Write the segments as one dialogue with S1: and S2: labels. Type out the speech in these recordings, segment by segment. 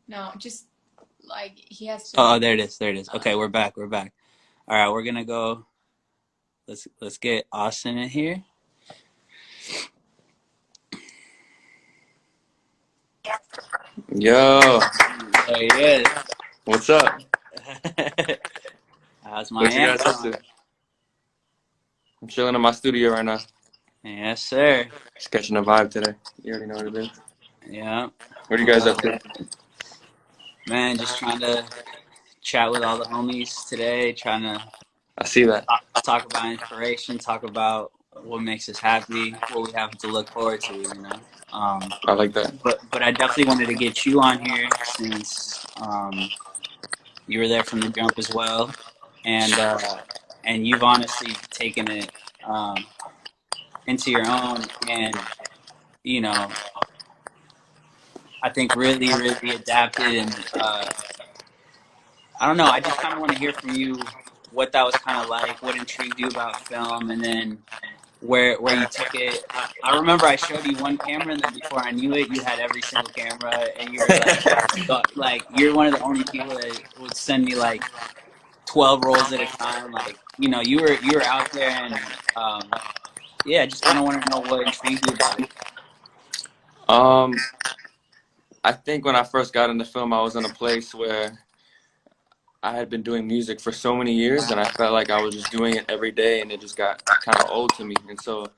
S1: No, just like he has to.
S2: Oh, there it is. There it is. Okay, we're back. We're back. All right, we're gonna go. Let's get Austin in here.
S3: Yo,
S2: There he is.
S3: what's up?
S2: How's
S3: What you
S2: Miami
S3: guys up
S2: going?
S3: to? I'm chilling in my studio right now.
S2: Yes, sir.
S3: Just catching a vibe today. You already know what it is.
S2: Yeah.
S3: What are you guys up to?
S2: Man, just trying to chat with all the homies today. Trying to
S3: I see that.
S2: talk about inspiration. Talk about what makes us happy. What we have to look forward to.
S3: I like that.
S2: But I definitely wanted to get you on here since you were there from the jump as well, and you've honestly taken it into your own, and you know I think really adapted, and I don't know. I just kind of want to hear from you what that was kind of like, what intrigued you about film, and then where you took it. I remember I showed you one camera, and then before I knew it, you had every single camera, and you were like you're one of the only people that would send me like 12 rolls at a time. Like, you were out there, and yeah, I just kind of want to know what intrigued you about it.
S3: um, I think when I first got into film, I was in a place where I had been doing music for so many years, and I felt like I was just doing it every day, and it just got kind of old to me. And so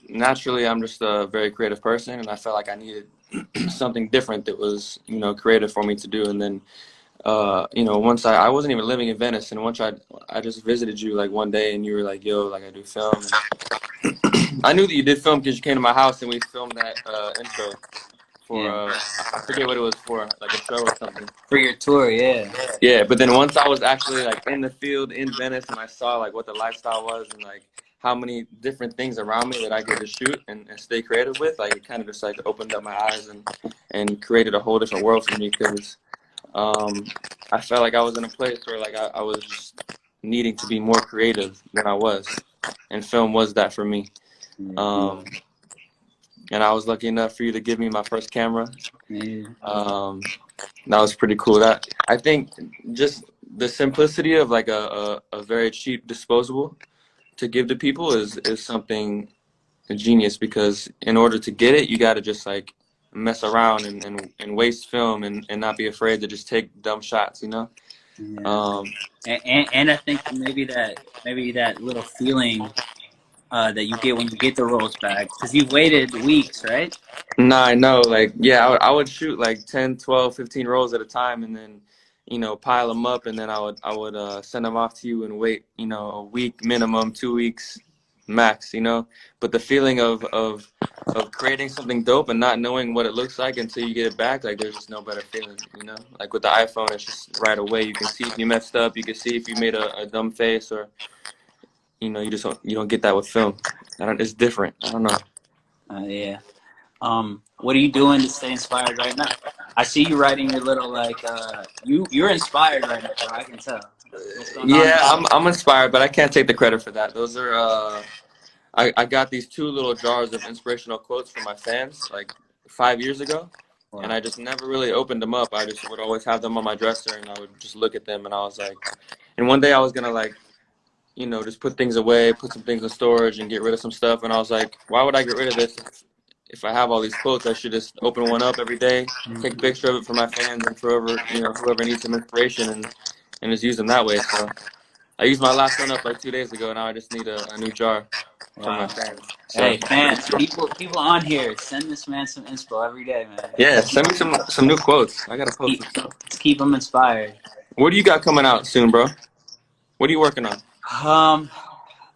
S3: naturally, I'm just a very creative person, and I felt like I needed something different that was, creative for me to do. And then once I wasn't even living in Venice, and once I just visited you like one day, and you were like, "Yo, like I do film," and I knew that you did film because you came to my house and we filmed that intro for
S2: Yeah,
S3: I forget what it was for, like a show or something.
S2: for your tour, yeah.
S3: Yeah, but then once I was actually like in the field in Venice, and I saw like what the lifestyle was, and like how many different things around me that I get to shoot and stay creative with, like it kind of just like opened up my eyes and created a whole different world for me because um, I felt like I was in a place where like I was just needing to be more creative than I was, and film was that for me. Um, and I was lucky enough for you to give me my first camera.
S2: Yeah.
S3: Um, that was pretty cool. That I think just the simplicity of like a very cheap disposable to give to people is something genius, because in order to get it, you got to just like mess around and waste film and not be afraid to just take dumb shots, you know?
S2: Yeah.
S3: Um,
S2: And I think maybe that little feeling that you get when you get the rolls back, because you've waited weeks, right?
S3: nah, I know, like, yeah, I would shoot like 10, 12, 15 rolls at a time, and then, pile them up, and then I would send them off to you and wait, a week minimum, 2 weeks max, but the feeling of creating something dope and not knowing what it looks like until you get it back, like there's just no better feeling. Like with the iPhone, it's just right away. You can see if you messed up, you can see if you made a dumb face, or you don't get that with film. It's different. I don't know.
S2: Yeah. What are you doing to stay inspired right now? I see you writing your little like you're inspired right now, bro. I can tell. What's going on?
S3: Yeah, I'm inspired, but I can't take the credit for that. Those are I got these two little jars of inspirational quotes from my fans like 5 years ago, and
S2: Wow.
S3: I just never really opened them up. I just would always have them on my dresser, and I would just look at them, and I was like, and one day I was gonna like, just put things away, put some things in storage, and get rid of some stuff, and I was like, why would I get rid of this if I have all these quotes? I should just open one up every day, take a picture of it for my fans and for whoever needs some inspiration, and just use them that way. So I used my last one up like 2 days ago. Now I just need a new jar for my
S2: Wow.
S3: fans. So
S2: Hey, fans, people on here, send this man some inspo every day, man.
S3: yeah, send me some new quotes. I gotta post
S2: Keep,
S3: some stuff.
S2: let's keep them inspired.
S3: What do you got coming out soon, bro? What are you working on?
S2: Um,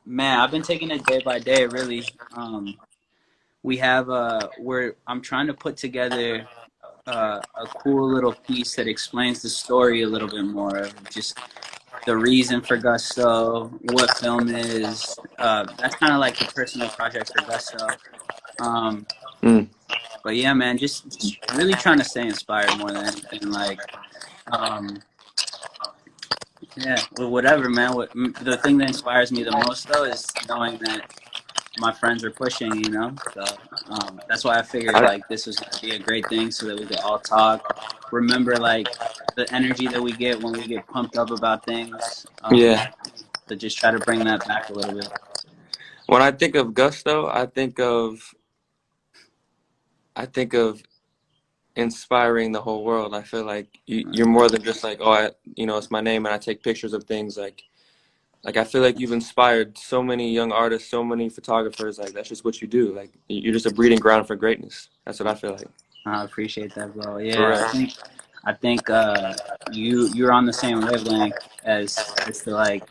S2: Man, I've been taking it day by day, really. We have where I'm trying to put together a cool little piece that explains the story a little bit more of just the reason for Gusto, what film is. That's kind of like the personal project for Gusto. Um,
S3: Mm.
S2: but yeah, man, just really trying to stay inspired more than anything. Like, um, yeah, well, whatever, man. The thing that inspires me the most though is knowing that my friends are pushing, you know. So that's why I figured like this was gonna be a great thing, so that we could all talk. Remember like the energy that we get when we get pumped up about things.
S3: Yeah.
S2: To just try to bring that back a little bit.
S3: When I think of gusto, I think of inspiring the whole world. I feel like you're more than just like, oh, it's my name and I take pictures of things. Like I feel like you've inspired so many young artists, so many photographers. Like that's just what you do. Like you're just a breeding ground for greatness. That's what I feel like.
S2: I appreciate that, bro.
S3: For
S2: Yeah,
S3: real.
S2: I think you're on the same wavelength as to like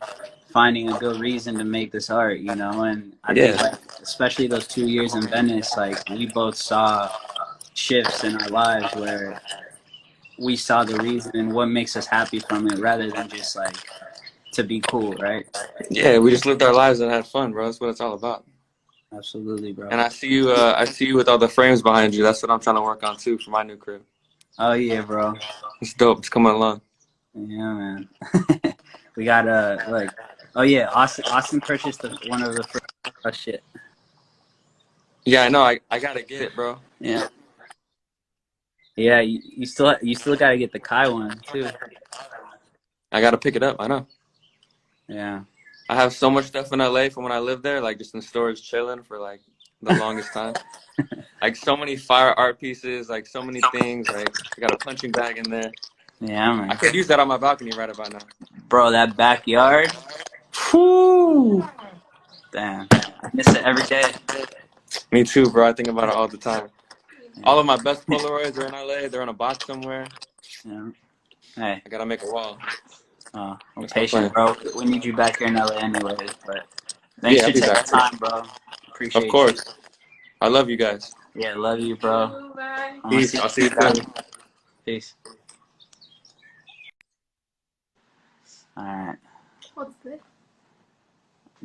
S2: finding a good reason to make this art, you know. And I think
S3: Yeah.
S2: like especially those 2 years in Venice, like we both saw shifts in our lives where we saw the reason and what makes us happy from it, rather than just like to be cool, right?
S3: Yeah, we just lived our lives and had fun, bro. That's what it's all about.
S2: Absolutely, bro.
S3: And I see you with all the frames behind you. That's what I'm trying to work on too for my new crib.
S2: Oh yeah, bro.
S3: It's dope. It's coming along.
S2: Yeah, man. We got like, oh yeah, Austin purchased one of the first. Oh shit.
S3: Yeah, I know. I gotta get it, bro.
S2: Yeah. Yeah, you still gotta get the Kai one too.
S3: I gotta pick it up. I know.
S2: Yeah.
S3: I have so much stuff in LA from when I lived there, like just in storage chilling for like the longest time. Like so many fire art pieces, like so many things. Like I got a punching bag in there.
S2: Yeah,
S3: I
S2: man.
S3: could use that on my balcony right about now.
S2: Bro, that backyard.
S3: Whew.
S2: Damn. I miss it every day.
S3: Me too, bro. I think about it all the time.
S2: Yeah.
S3: All of my best Polaroids are in LA. They're in a box somewhere.
S2: Yeah. Hey.
S3: I gotta make a wall.
S2: I'm
S3: That's my
S2: patient,
S3: plan.
S2: bro. We need you back here in LA anyways. But thanks
S3: Yeah,
S2: for
S3: I'll be
S2: taking
S3: back.
S2: time, bro.
S3: Of
S2: Appreciate you.
S3: course. I love you guys.
S2: Yeah, love you, bro.
S1: Bye.
S2: I'm gonna
S3: Peace.
S2: see
S3: I'll see
S2: you
S3: you soon.
S2: guys. Peace. All right.
S1: What's this?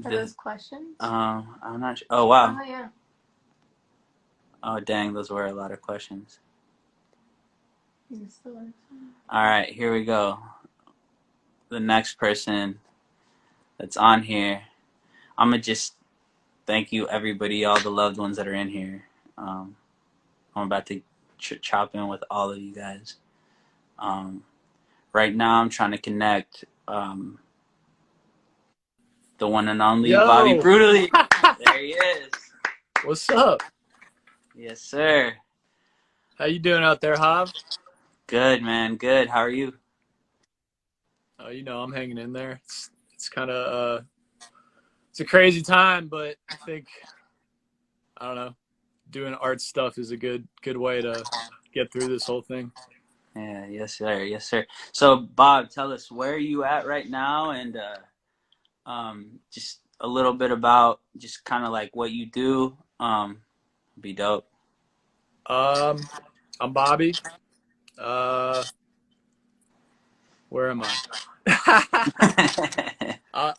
S1: Are
S2: This,
S1: those questions?
S2: I'm not sure. Oh wow.
S1: Oh yeah.
S2: Oh dang, those were a lot of questions.
S1: You still are.
S2: All right, here we go. The next person that's on here, I'm gonna just thank you, everybody, all the loved ones that are in here. I'm about to chop in with all of you guys. Right now, I'm trying to connect the one and only Bobby
S4: Yo,
S2: Brutally. There he is.
S4: what's up?
S2: Yes, sir.
S4: How you doing out there, Hav?
S2: Good, man. Good. How are you?
S4: I'm hanging in there. It's kind of it's a crazy time, but I think I don't know, doing art stuff is a good way to get through this whole thing.
S2: Yeah. Yes, sir. Yes, sir. So, Bob, tell us where are you at right now, and just a little bit about just kind of like what you do. Be dope.
S4: I'm Bobby. Where am I?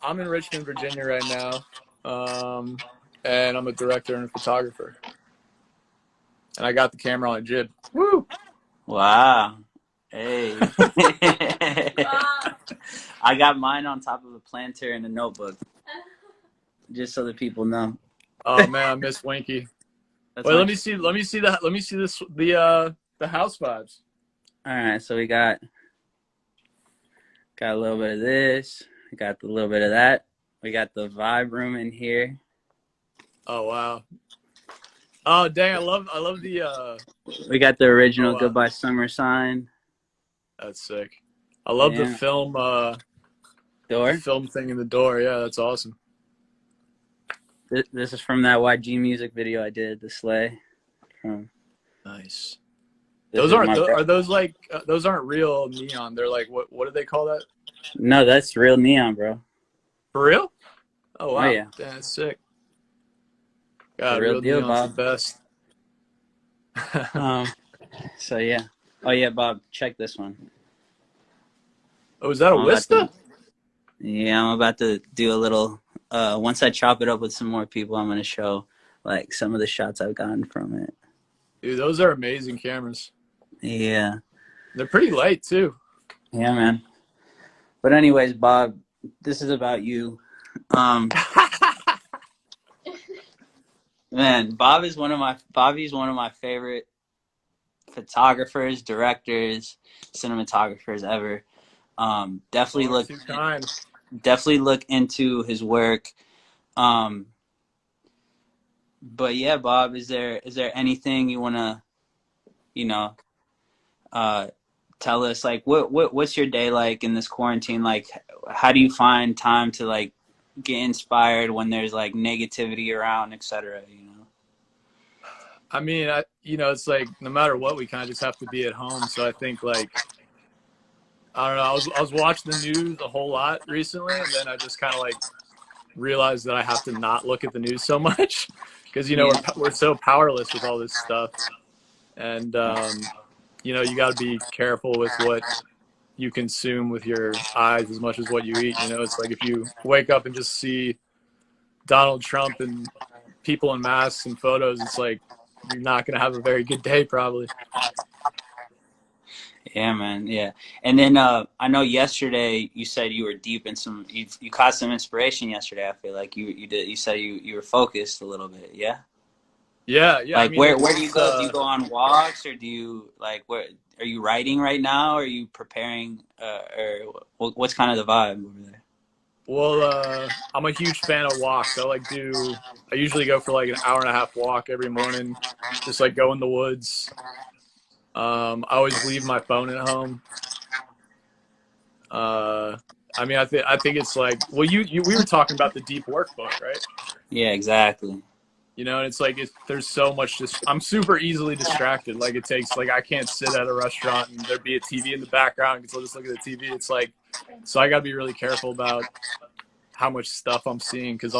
S4: I'm in Richmond, Virginia right now, and I'm a director and a photographer. And I got the camera on a jib. Woo!
S2: Wow. Hey. I got mine on top of a planter and a notebook, just so that people know.
S4: Oh man, I miss Winky.
S2: That's
S4: Wait,
S2: my
S4: let me see the house vibes.
S2: All right, so we got a little bit of this. We got a little bit of that. We got the vibe room in here.
S4: Oh wow. Oh dang, I love the
S2: We got the original
S4: oh wow.
S2: Goodbye Summer sign.
S4: That's sick. I love
S2: Yeah.
S4: the film
S2: Door.
S4: the film thing in the door. Yeah, that's awesome.
S2: This is from that YG music video I did, the sleigh.
S4: Nice.
S2: This
S4: Those
S2: is
S4: aren't
S2: my
S4: are those like those aren't real neon. They're like what do they call that?
S2: No, that's real neon, bro.
S4: For real? Oh wow.
S2: Oh yeah.
S4: Damn, that's sick.
S2: The
S4: God,
S2: real
S4: real
S2: deal,
S4: neon's
S2: Bob.
S4: the best.
S2: So yeah. Oh yeah, Bob, check this one.
S4: Oh, is that a Wista?
S2: Yeah, I'm about to do a little. Once I chop it up with some more people, I'm gonna show like some of the shots I've gotten from it.
S4: Dude, those are amazing cameras.
S2: Yeah.
S4: They're pretty light too.
S2: Yeah, man. But anyways, Bob, this is about you. Man, Bobby's one of my favorite photographers, directors, cinematographers ever. Definitely
S4: Lord,
S2: look
S4: too kind.
S2: definitely look into his work. Um, but yeah, Bob, is there anything you wanna you know uh tell us, like what's your day like in this quarantine? Like, how do you find time to like get inspired when there's like negativity around, etc.
S4: I mean, it's like no matter what, we kind of just have to be at home. So I think like I don't know. I was watching the news a whole lot recently, and then I just kind of like realized that I have to not look at the news so much because
S2: Yeah.
S4: we're so powerless with all this stuff, and you got to be careful with what you consume with your eyes as much as what you eat. It's like if you wake up and just see Donald Trump and people in masks and photos, it's like you're not going to have a very good day probably.
S2: Yeah, man. Yeah. And then I know yesterday you said you were deep in you caught some inspiration yesterday. I feel like you said you were focused a little bit. Yeah.
S4: Yeah. I
S2: Like
S4: mean,
S2: where do you go? Do you go on walks, or do you like where are you writing right now? Or are you preparing or what's kind of the vibe over there?
S4: well, I'm a huge fan of walks. I usually go for like an hour and a half walk every morning, just like go in the woods. I always leave my phone at home. Uh, I mean, I think it's like, well, we were talking about the deep work book, right?
S2: Yeah, exactly.
S4: And it's like there's so much. I'm super easily distracted. Like it takes like I can't sit at a restaurant and there be a TV in the background because I'll just look at the TV. It's like, so I got to be really careful about how much stuff I'm seeing because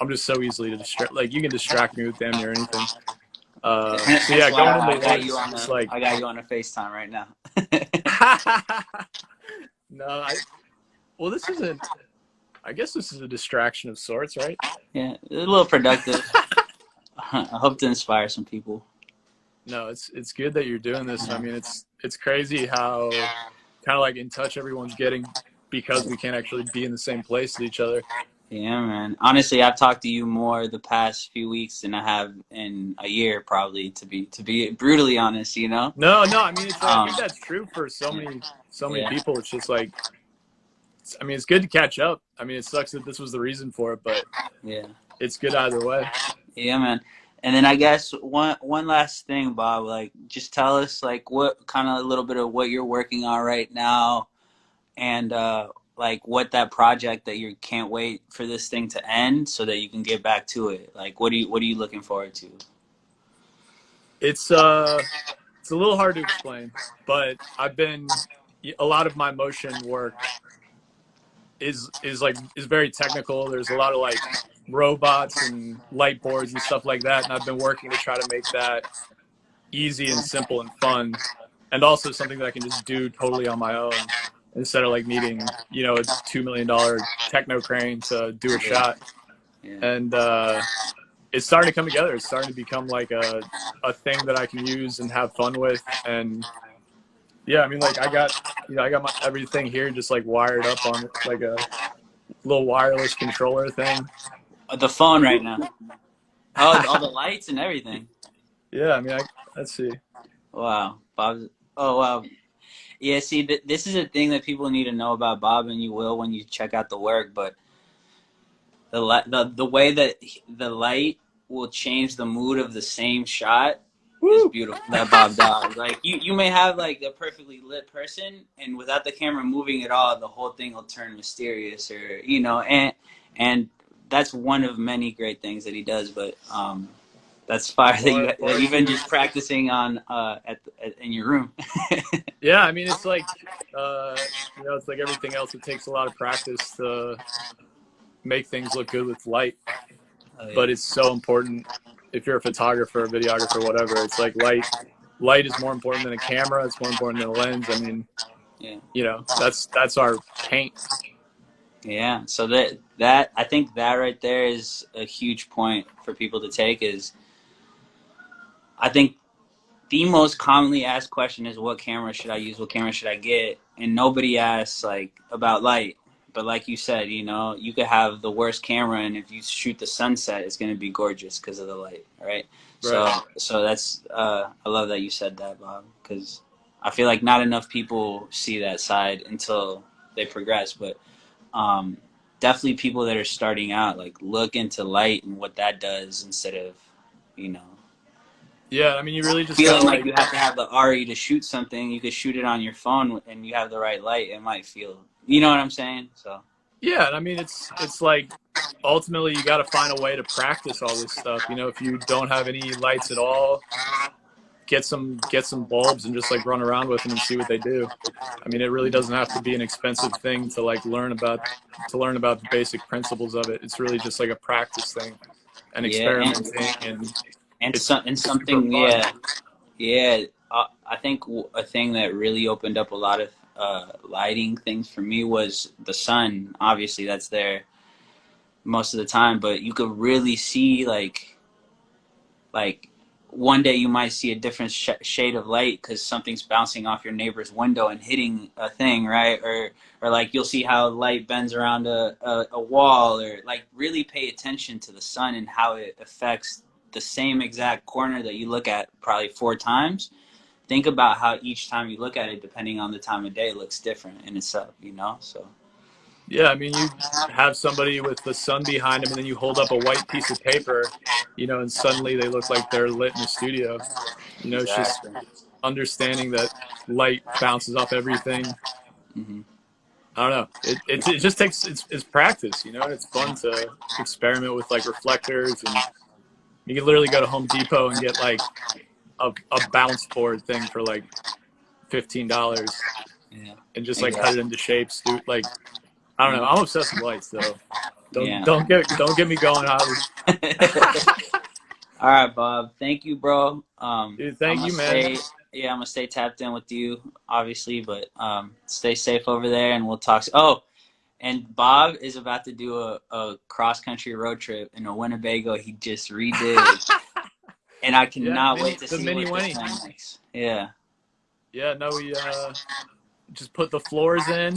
S4: I'm just so easily to distract. Like you can distract me with damn near anything. So
S2: That's
S4: yeah,
S2: why
S4: going in the
S2: I got you
S4: woods,
S2: on
S4: just
S2: the
S4: like
S2: I got you on a FaceTime right now.
S4: no, well, this isn't. I guess this is a distraction of sorts, right?
S2: Yeah, a little productive. I hope to inspire some people.
S4: No, it's good that you're doing this. I mean, it's crazy how kind of like in touch everyone's getting because we can't actually be in the same place as each other.
S2: Yeah, man. Honestly, I've talked to you more the past few weeks than I have in a year, probably. To be brutally honest,
S4: No, I mean, I
S2: Um,
S4: think that's true for
S2: yeah,
S4: so many
S2: yeah,
S4: people. It's just like, I mean, it's good to catch up. I mean, it sucks that this was the reason for it, but
S2: yeah,
S4: it's good either way.
S2: yeah, man. And then I guess one last thing, Bob. Like, just tell us like what kind of a little bit of what you're working on right now, and like what that project that you can't wait for this thing to end so that you can get back to it. Like, what are you looking forward to?
S4: It's it's a little hard to explain, but a lot of my motion work is very technical. There's a lot of like robots and light boards and stuff like that, and I've been working to try to make that easy and simple and fun, and also something that I can just do totally on my own instead of like needing a $2 million techno crane to do a
S2: Yeah,
S4: shot.
S2: yeah.
S4: And it's starting to come together. It's starting to become like a thing that I can use and have fun with. And yeah, I mean, like I got my everything here just like wired up on like a little wireless controller thing.
S2: The phone right now. Oh, all the lights and everything.
S4: Yeah, I mean, let's see.
S2: Wow, Bob. Oh, wow. Yeah, see, this is a thing that people need to know about Bob, and you will when you check out the work. But the way that the light will change the mood of the same shot is
S4: Woo!
S2: beautiful. That Bob does. Like you may have like a perfectly lit person, and without the camera moving at all, the whole thing will turn mysterious, or and that's one of many great things that he does. But that's fire that you've been
S4: Varsity.
S2: just practicing on in your room.
S4: Yeah, I mean, it's like it's like everything else. It takes a lot of practice to make things look good with light,
S2: Oh
S4: but
S2: yeah,
S4: it's so important if you're a photographer, videographer, whatever. It's like light is more important than a camera. It's more important than a lens. I mean,
S2: yeah,
S4: that's our paint.
S2: yeah. So that I think that right there is a huge point for people to take. Is I think the most commonly asked question is what camera should I use? What camera should I get? And nobody asks like about light. but like you said, you know, you could have the worst camera, and if you shoot the sunset, it's going to be gorgeous because of the light, right? So,
S4: Right.
S2: so that's I love that you said that, Bob, because I feel like not enough people see that side until they progress. But um, definitely people that are starting out, like look into light and what that does instead of, you know,
S4: Yeah, I mean, you really just gotta
S2: feeling like
S4: like,
S2: you have to have the RE to shoot something. You could shoot it on your phone and you have the right light. It might feel, you know what I'm saying? So.
S4: yeah, and I mean, it's like ultimately you got to find a way to practice all this stuff. You know, if you don't have any lights at all, get some bulbs and just like run around with them and see what they do. I mean, it really doesn't have to be an expensive thing to like learn about the basic principles of it. It's really just like a practice thing and
S2: Yeah,
S4: experimenting, and
S2: and
S4: it's super
S2: something,
S4: fun.
S2: yeah, yeah. I think a thing that really opened up a lot of lighting things for me was the sun. Obviously, that's there most of the time, but you could really see like one day you might see a different shade of light because something's bouncing off your neighbor's window and hitting a thing, right? Or like you'll see how light bends around a wall, or like really pay attention to the sun and how it affects the same exact corner that you look at probably 4 times. Think about how each time you look at it, depending on the time of day, it looks different in itself, you know? So
S4: Yeah, I mean, you have somebody with the sun behind them, and then you hold up a white piece of paper, and suddenly they look like they're lit in a studio. It's just
S2: exactly.
S4: understanding that light bounces off everything.
S2: Hmm.
S4: I don't know. It just takes it's practice, and it's fun to experiment with like reflectors, and you can literally go to Home Depot and get like a bounce board thing for like $15
S2: Yeah,
S4: and just like cut it
S2: exactly.
S4: into shapes, dude. Like, I don't know.
S2: Yeah.
S4: I'm obsessed with lights, though. Don't
S2: Yeah.
S4: don't get don't get me going, Javi.
S2: All right, Bob. Thank you, bro.
S4: Dude,
S2: I'm
S4: thank
S2: gonna
S4: you, man.
S2: stay. Yeah, I'm gonna stay tapped in with you, obviously, but stay safe over there, and we'll talk. Oh, and Bob is about to do a cross country road trip in a Winnebago he just redid, and I
S4: Yeah,
S2: cannot wait to
S4: the
S2: see
S4: mini
S2: what this
S4: Winnie.
S2: one makes. Yeah.
S4: Yeah, no, we just put the floors in,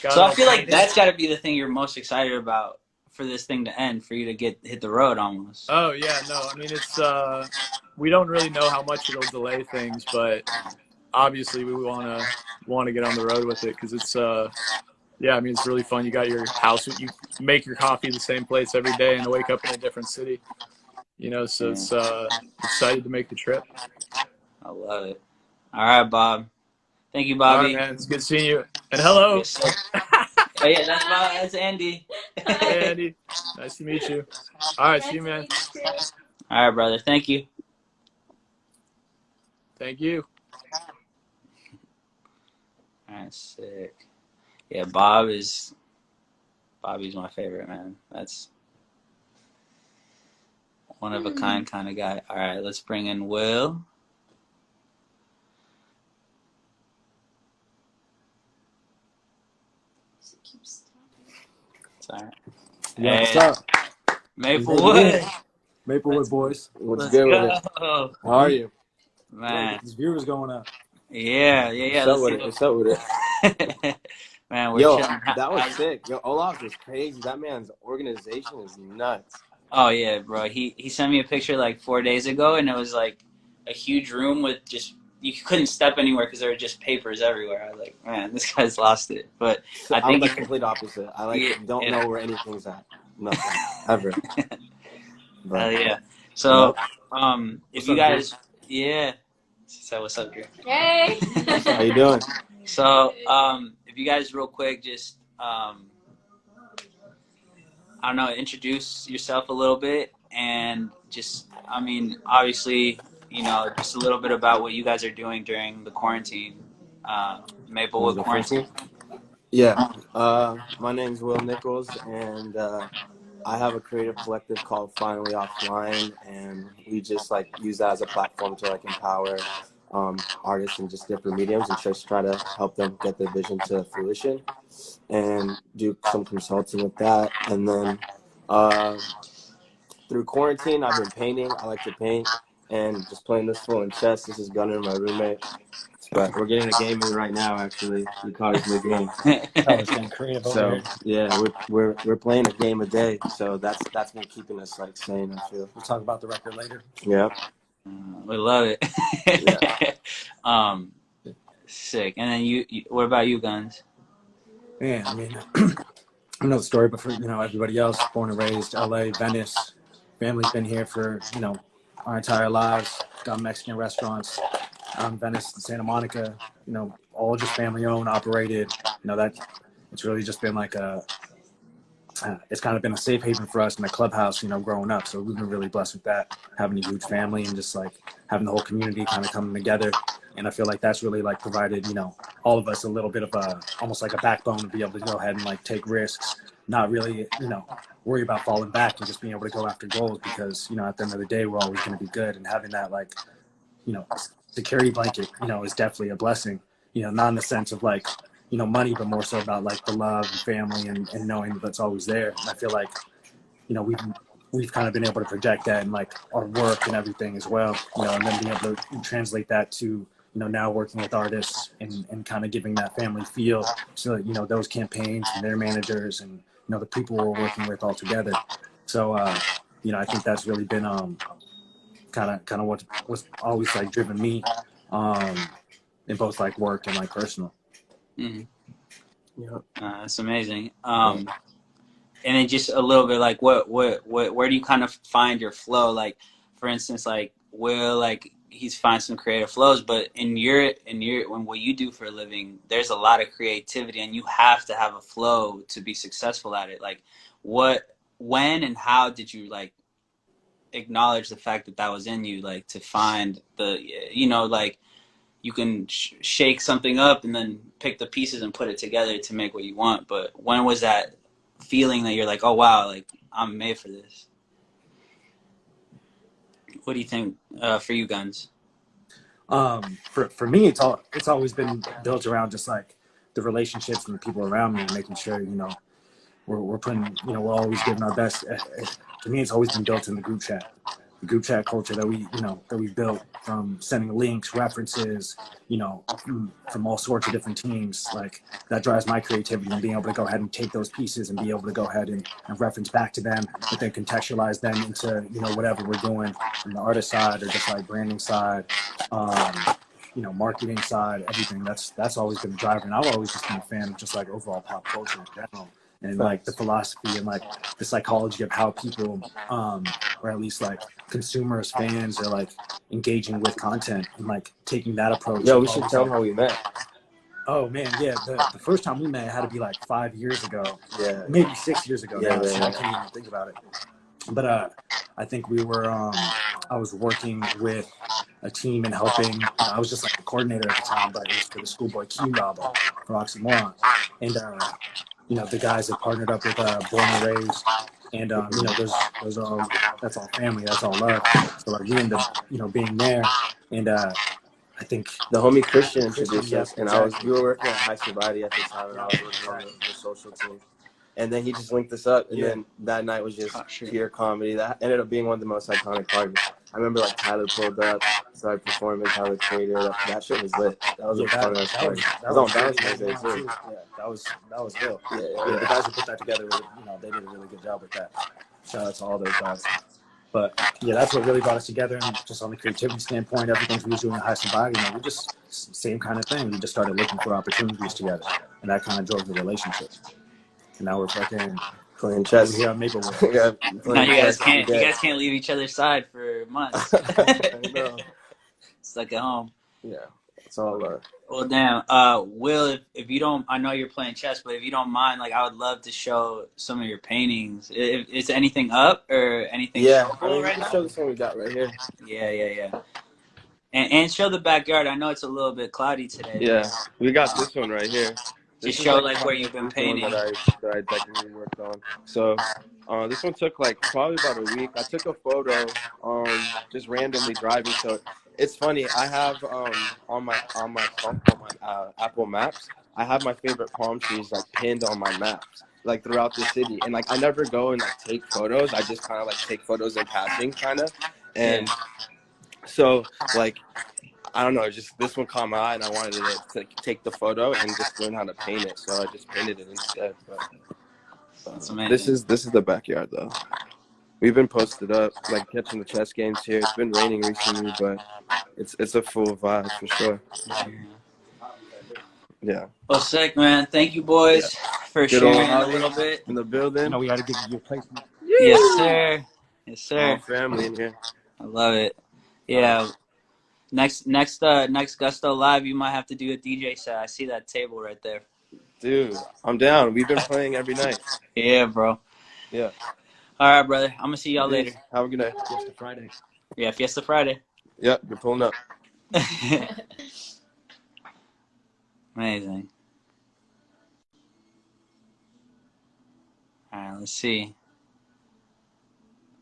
S4: got
S2: So
S4: it
S2: I
S4: all
S2: feel like
S4: painted.
S2: that's got to be the thing you're most excited about for this thing to end, for you to get hit the road almost.
S4: Oh yeah, no, I mean it's we don't really know how much it'll delay things, but obviously we want to get on the road with it because it's yeah, I mean it's really fun. You got your house, you make your coffee the same place every day and wake up in a different city. So
S2: Yeah,
S4: it's excited to make the trip.
S2: I love it. All right, Bob. Thank you,
S4: All right,
S2: Bobby.
S4: man, it's good seeing you. And hello.
S2: Yes, sir. Oh yeah, that's Bob. That's Andy.
S4: Hey, Andy. Nice to meet you. All right, see you, man.
S2: All right, brother. Thank you.
S4: Thank you.
S2: All right, sick. Yeah, Bobby's my favorite, man. That's one of a kind of guy. All right, let's bring in Will. It's all right.
S5: Yo, what's
S2: Hey,
S5: up?
S2: Maplewood.
S5: Maplewood
S2: Let's
S5: boys. What's
S2: let's
S5: good with it?
S2: go,
S5: How are you? Gotta
S2: man.
S5: get these viewers going up.
S2: Yeah, yeah, yeah.
S5: What's up
S2: Let's
S5: with
S2: do
S5: it? What's up with it?
S2: it. Man, we're
S5: Yo,
S2: chilling.
S5: that was sick. Yo, Olaf's is crazy. That man's organization is nuts.
S2: Oh yeah, bro. He sent me a picture like 4 days ago, and it was like a huge room with just you couldn't step anywhere because there were just papers everywhere. I was like, man, this guy's lost it. But
S5: So
S2: I
S5: I'm
S2: think
S5: the complete opposite. I like
S2: yeah,
S5: don't
S2: yeah.
S5: know where anything's at. Nothing. Ever.
S2: Hell
S5: But
S2: yeah.
S5: you
S2: So
S5: know?
S2: if
S5: What's
S2: you
S5: up, Drew?
S2: guys, yeah. So what's up, Drew?
S1: Hey.
S5: How you doing?
S2: So if you guys real quick just I don't know, introduce yourself a little bit and just, I mean, obviously, just a little bit about what you guys are doing during the quarantine,
S5: Want me
S2: Maplewood
S5: to go first
S2: quarantine.
S5: here? Yeah. My name's Will Nichols, and I have a creative collective called Finally Offline, and we just like use that as a platform to like empower artists in just different mediums and just try to help them get their vision to fruition and do some consulting with that. And then through quarantine, I've been painting. I like to paint and just playing this fool in chess. This is Gunner, my roommate. but we're getting a game in right now. Actually, we caught us in the game.
S6: Oh, it's getting creative over
S5: So
S6: here.
S5: yeah, we're playing a game a day. So that's been keeping us like sane. I feel.
S6: We'll talk about the record later.
S5: Yeah.
S2: We love it.
S5: Yeah.
S2: Sick. And then you, what about you, Guns?
S6: Yeah, I mean, I know the story, but for everybody else, born and raised LA, Venice, family's been here for our entire lives. Got Mexican restaurants, Venice and Santa Monica, all just family owned, operated. That it's really just been like it's kind of been a safe haven for us in the clubhouse, growing up. So we've been really blessed with that, having a huge family and just like having the whole community kind of coming together. And I feel like that's really like provided, all of us a little bit of almost like a backbone to be able to go ahead and like take risks, not really, worry about falling back and just being able to go after goals because, at the end of the day, we're always going to be good. And having that like, security blanket, is definitely a blessing, not in the sense of like, money, but more so about like the love and family and knowing that's always there. And I feel like, we've kind of been able to project that in like our work and everything as well, and then being able to translate that to, now working with artists and kind of giving that family feel so that, those campaigns and their managers and, the people we're working with all together. So, I think that's really been kind of what's always like driven me in both like work and like personal.
S2: Mm-hmm.
S5: Yeah.
S2: That's amazing. And then just a little bit like where do you kind of find your flow? Like, for instance, like Will, like he's find some creative flows, but in when what you do for a living, there's a lot of creativity and you have to have a flow to be successful at it. Like when and how did you like acknowledge the fact that was in you, like to find the, like you can shake something up and then pick the pieces and put it together to make what you want. But when was that feeling that you're like, oh wow, like I'm made for this? What do you think for you, Guns?
S6: For me, it's always been built around just like the relationships and the people around me, and making sure we're putting we're always giving our best. To me, it's always been built in the group chat culture that we built, from sending links, references, from all sorts of different teams. Like that drives my creativity and being able to go ahead and take those pieces and be able to go ahead and reference back to them, but then contextualize them into, whatever we're doing from the artist side or just like branding side, marketing side, everything. That's always been a driver. And I've always just been a fan of just like overall pop culture in general. And like the philosophy and like the psychology of how people, or at least like consumers, fans, are like engaging with content and like taking that approach.
S5: Yo, we should tell them how we met.
S6: Oh man, yeah. The first time we met had to be like 5 years ago.
S5: Yeah.
S6: Maybe 6 years ago.
S5: Yeah,
S6: So I can't even think about it. But I think we were. I was working with a team and helping. I was just like a coordinator at the time, but it was for the Schoolboy Q album for Oxymoron, and the guys that partnered up with Born and Raised, and those all, that's all family, that's all love. So like we ended up being there, and I think
S5: the homie Christian introduced us, and
S6: exactly.
S5: we were working at High Sobriety at the time, and I was working on the social team. And then he just linked us up, and then that night was just pure comedy. That ended up being one of the most iconic parties. I remember like Tyler pulled up, started performing, Tyler Creator. That shit was lit. That was a fun ass party. That was on Valentine's Day too.
S6: Yeah, that was dope.
S5: Yeah.
S6: The guys who put that together, they did a really good job with that. Shout out to all those guys. But yeah, that's what really brought us together. And just on the creativity standpoint, everything we was doing at High Sobriety, we just same kind of thing. We just started looking for opportunities together, and that kind of drove the relationship. And now we're fucking
S5: playing chess
S6: here on Maplewood.
S2: Now you guys can't leave each other's side for months.
S5: I know.
S2: Stuck at home.
S5: Yeah, it's all love.
S2: Well, damn. Will, if you don't, I know you're playing chess, but if you don't mind, like I would love to show some of your paintings. Is anything up or anything?
S5: Yeah,
S2: right now?
S5: Show this one we got right here.
S2: Yeah. And show the backyard. I know it's a little bit cloudy today.
S5: Yeah, we got this one right here.
S2: Just show like where you've been painting.
S5: That I definitely worked on. So this one took like probably about a week. I took a photo just randomly driving. So it's funny. I have on my Apple Maps, I have my favorite palm trees like pinned on my maps, like throughout the city. And like I never go and like take photos. I just kind of like take photos in passing, kind of. And so like I don't know, just this one caught my eye, and I wanted to take the photo and just learn how to paint it, so I just painted it instead. But
S2: That's
S5: this
S2: amazing.
S5: is the backyard though. We've been posted up, like catching the chess games here. It's been raining recently, but it's a full vibe for sure. Yeah.
S2: Well, sick, man. Thank you,
S5: Yeah.
S2: boys, for
S5: Good old
S2: sharing a
S5: Holly
S2: little bit.
S5: in the
S6: You
S5: building.
S6: know, we got to give you a placement.
S2: Yes, sir. Yes,
S5: All
S2: sir.
S5: family in here.
S2: I love it. Yeah. Next Gusto Live, you might have to do a DJ set. I see that table right there.
S5: Dude, I'm down. We've been playing every night.
S2: Yeah, bro.
S5: Yeah.
S2: All right, brother. I'm gonna see y'all later.
S5: Have a good day.
S6: Fiesta Friday.
S2: Yeah, Fiesta Friday.
S5: Yeah, you're pulling up.
S2: Amazing. All right, let's see.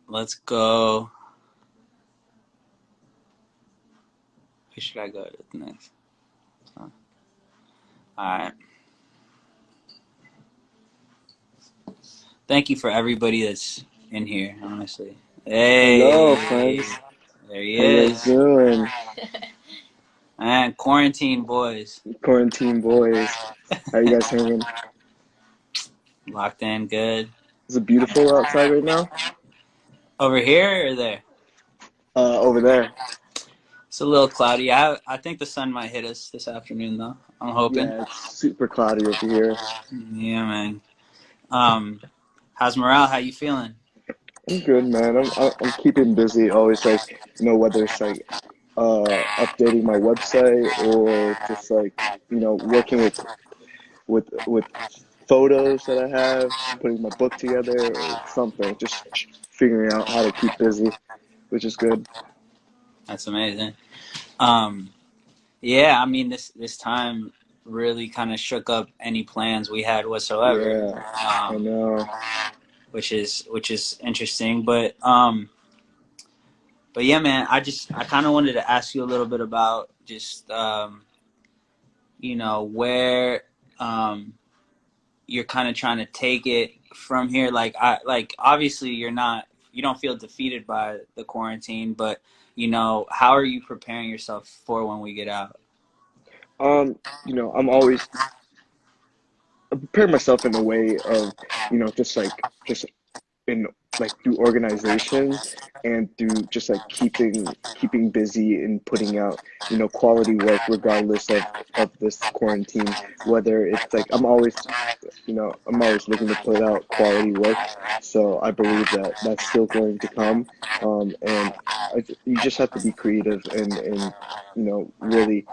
S2: Let's go. Who should I go to next? All right. Thank you for everybody that's in here, honestly. Hey.
S7: Hello, friends.
S2: There he
S7: How you guys
S2: is.
S7: doing?
S2: Man, quarantine boys.
S7: Quarantine boys. How you guys hanging?
S2: Locked in good.
S7: Is it beautiful outside right now?
S2: Over here or there?
S7: Over there.
S2: It's a little cloudy. I think the sun might hit us this afternoon, though. I'm hoping.
S7: Yeah, it's super cloudy over here.
S2: Yeah, man. How's morale? How you feeling?
S7: I'm good, man. I'm keeping busy. Always whether it's updating my website or just working with photos that I have, putting my book together or something. Just figuring out how to keep busy, which is good.
S2: That's amazing. Yeah, I mean this time really kind of shook up any plans we had whatsoever.
S7: Yeah, I know.
S2: Which is interesting, but yeah, man, I kind of wanted to ask you a little bit about just where you're kind of trying to take it from here. Like obviously you don't feel defeated by the quarantine, but how are you preparing yourself for when we get out?
S7: I'm always I prepare myself in a way of, just in through organization and through just keeping busy and putting out, quality work regardless of this quarantine. Whether it's I'm always looking to put out quality work. So I believe that that's still going to come. And you just have to be creative and really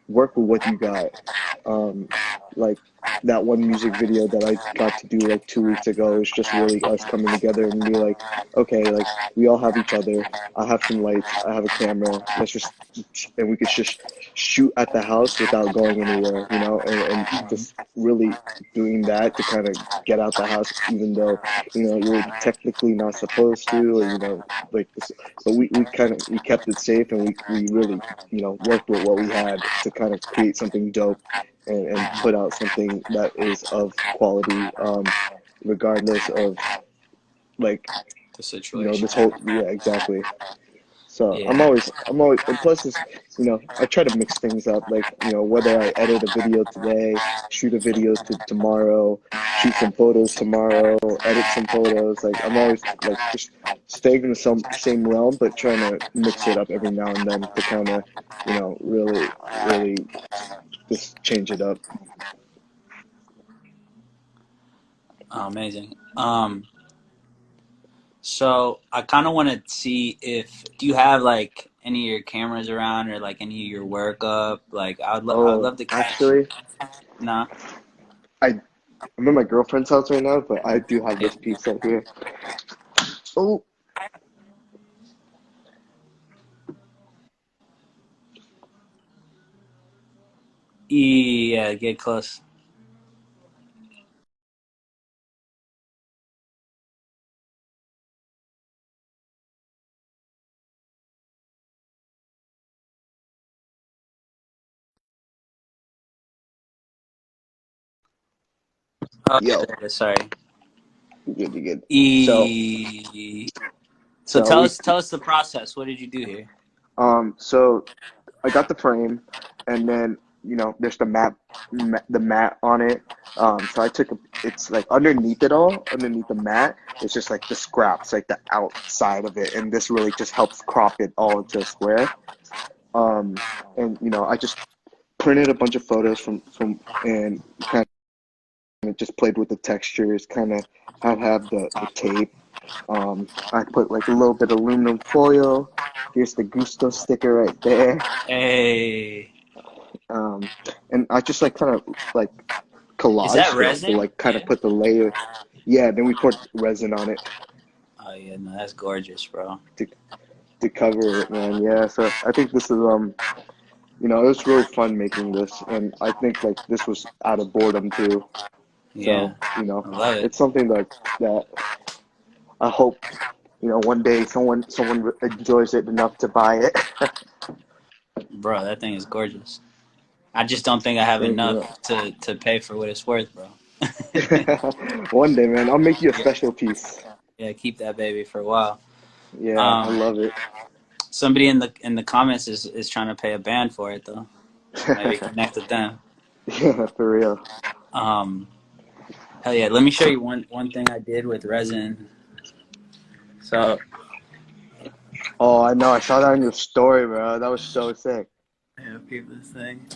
S7: work with what you got. Like that one music video that I got to do 2 weeks ago is just really us coming together and be like, okay, we all have each other. I have some lights. I have a camera. And we could just shoot at the house without going anywhere, and just really doing that to kind of get out the house, even though, you're technically not supposed to, or, this, but we kept it safe and we really, worked with what we had to kind of create something dope and put out something that is of quality, regardless of
S2: The situation.
S7: this whole, yeah, exactly. So
S2: Yeah.
S7: I'm always, and plus I try to mix things up, whether I edit a video today, shoot a video tomorrow, shoot some photos tomorrow, edit some photos. I'm always just staying in the same realm, but trying to mix it up every now and then to kind of, really, really just change it up.
S2: Oh, amazing. So I kind of want to see do you have any of your cameras around or any of your work up? I'd love to catch.
S7: Actually,
S2: Nah.
S7: I'm at my girlfriend's house right now, but I do have this piece right here. Oh.
S2: Yeah, get close. Oh, yeah,
S7: Yo,
S2: there it is. Sorry.
S7: you're good.
S2: So
S7: So
S2: tell us the process. What did you do here?
S7: So I got the frame, and then there's the mat on it. So I took it's like underneath it all, underneath the mat, it's just like the scraps, like the outside of it, and this really just helps crop it all to a square. And I just printed a bunch of photos from and kind of just played with the textures, kind of have the tape. I put like a little bit of aluminum foil. Here's the Gusto sticker right there.
S2: Hey,
S7: Um, and I just like kind of like
S2: is that
S7: collaged it to
S2: resin?
S7: like kind of
S2: Yeah.
S7: put the layer. Yeah, then we poured resin on it
S2: Oh yeah, no, that's gorgeous, bro.
S7: to to cover it, man. Yeah, so I think this is it was really fun making this, and I think like this was out of boredom too.
S2: Yeah,
S7: So
S2: I love it,
S7: it's something that I hope one day someone enjoys it enough to buy it.
S2: bro. That thing is gorgeous. I just don't think I have
S7: Thank
S2: enough
S7: you.
S2: to pay for what it's worth, bro.
S7: One day, man, I'll make you a
S2: Yeah,
S7: special piece.
S2: yeah, keep that baby for a while.
S7: Yeah, I
S2: Um,
S7: love it.
S2: somebody in the comments is trying to pay a band for it though. Maybe connect with them.
S7: Yeah, for real.
S2: Um, hell yeah, let me show you one thing I did with resin. So
S7: Oh, I know. I saw that on your story, bro. That was so sick.
S2: yeah, peep this thing.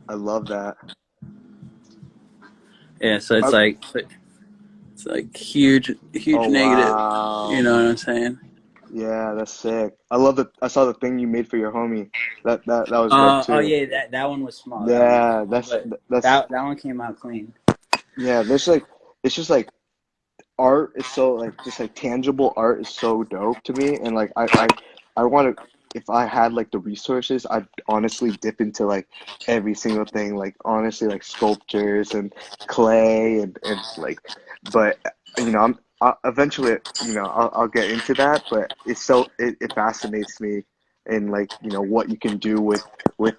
S7: I love that.
S2: Yeah, so
S7: I,
S2: it's like huge
S7: oh
S2: negative. You
S7: wow.
S2: know what I'm saying?
S7: Yeah, that's sick. I love the. I saw the thing you made for your homie. That was dope
S2: Oh
S7: too.
S2: yeah, that one was small. That one was
S7: Yeah,
S2: small, but
S7: that's
S2: that one came out clean.
S7: yeah. There's like it's just like art is so like just like tangible art is so dope to me, and like I want to, if I had like the resources, I'd honestly dip into like every single thing, like honestly like sculptures and clay and like, but eventually I'll get into that, but it fascinates me, and like what you can do with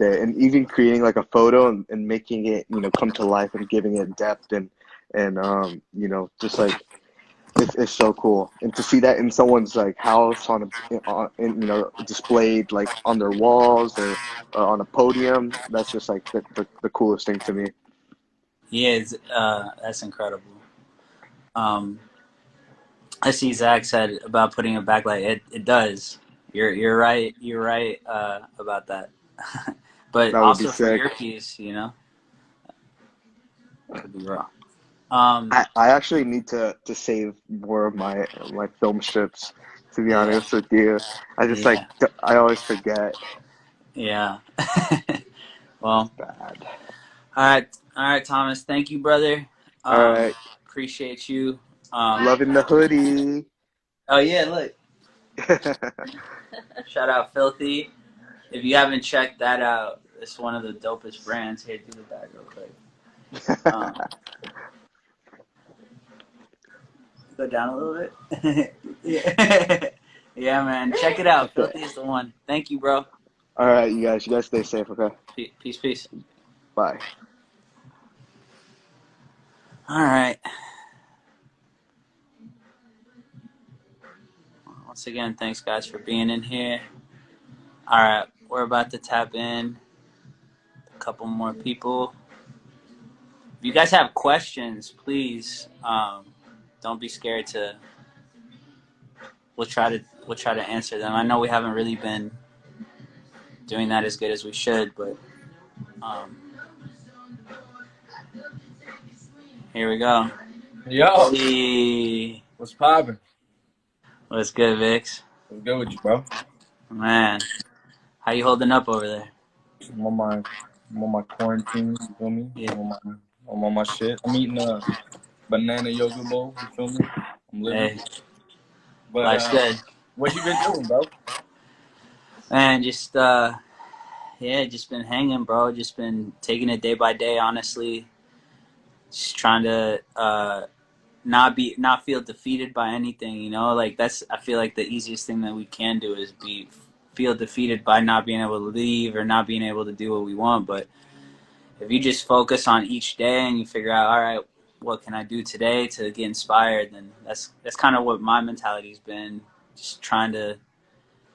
S7: it, and even creating like a photo and making it come to life and giving it depth and just like it's so cool, and to see that in someone's like house displayed like on their walls or on a podium, that's just like the coolest thing to me.
S2: Yeah, that's incredible. Um, I see Zach said about putting a backlight. It does. You're right. You're right about that. But
S7: That would be
S2: also for your
S7: sick.
S2: piece, could be wrong.
S7: I actually need to save more of my film strips, to be
S2: Yeah,
S7: honest with you. I just like
S2: yeah,
S7: I always forget.
S2: yeah. Well,
S7: Bad.
S2: all right, Thomas. Thank you, brother.
S7: All right,
S2: Appreciate you. Um,
S7: loving the hoodie.
S2: oh yeah, look. Shout out Filthy. If you haven't checked that out, it's one of the dopest brands. Here, do the bag real quick. Um, go down a little bit. Yeah. Yeah, man. Check it out.
S7: Okay.
S2: Filthy is the one. Thank you, bro.
S7: All right, you guys stay safe. Okay,
S2: Peace, peace.
S7: bye.
S2: All right. Once again, thanks, guys, for being in here. All right. We're about to tap in a couple more people. If you guys have questions, please don't be scared to. We'll try to answer them. I know we haven't really been doing that as good as we should, but um, here we go.
S3: Yo,
S2: Hey,
S3: what's poppin'?
S2: what's good, Vix?
S3: What's good with you, bro?
S2: Man, how you holding up over there?
S3: I'm on my quarantine. You feel me?
S2: Yeah.
S3: I'm on my shit. I'm eating a banana yogurt bowl. You feel me? I'm living.
S2: Hey,
S3: But
S2: life's good.
S3: what you been doing, bro?
S2: Man, just yeah, just been hanging, bro. Just been taking it day by day. Honestly, just trying to not feel defeated by anything. Like that's I feel like the easiest thing that we can do is feel defeated by not being able to leave or not being able to do what we want. But if you just focus on each day and you figure out, all right, what can I do today to get inspired, then that's kind of what my mentality's been. Just trying to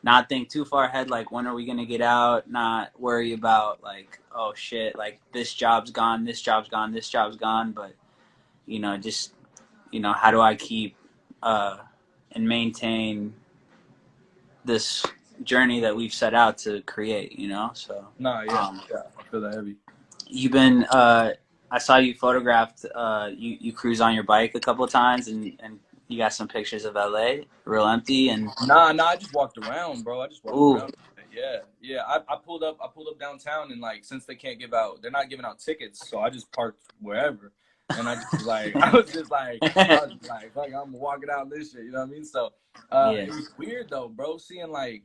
S2: not think too far ahead, like when are we gonna get out, not worry about like, oh shit, like this job's gone, this job's gone, this job's gone, but just how do I keep and maintain this journey that we've set out to create, so
S3: Nah, yeah,
S2: um
S3: yeah. I feel that heavy.
S2: you've been I saw you photographed you cruise on your bike a couple of times, and you got some pictures of LA real empty and
S3: Nah, I just walked around, bro. I just walked
S2: ooh.
S3: around. Yeah, yeah. I pulled up. I pulled up downtown, and like, since they're not giving out tickets, so I just parked wherever. And I just was like, I was just like, fuck, I'm walking out this shit. You know what I mean? So,
S2: Yeah.
S3: it was weird though, bro. Seeing like